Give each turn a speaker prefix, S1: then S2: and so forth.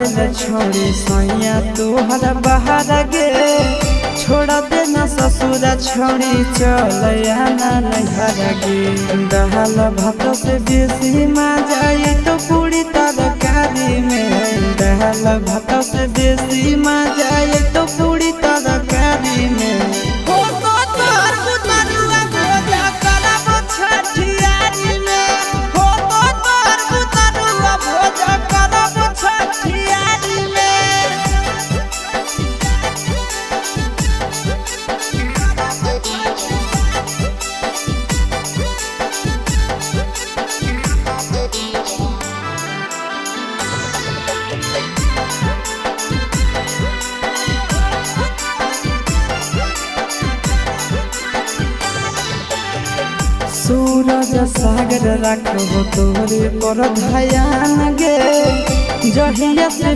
S1: छोड़ी सैया तुहर बाहर गे छोड़ देना ससुर छोड़ी चल आना नैहर गे दहल भात से बेसी माँ जाई तो पूरी तरकारी में दहल भात से बेसी माँ जाई तो पूरी तरकारी में सूरज सागर रखो तोरे पर ध्यान गे जहिया से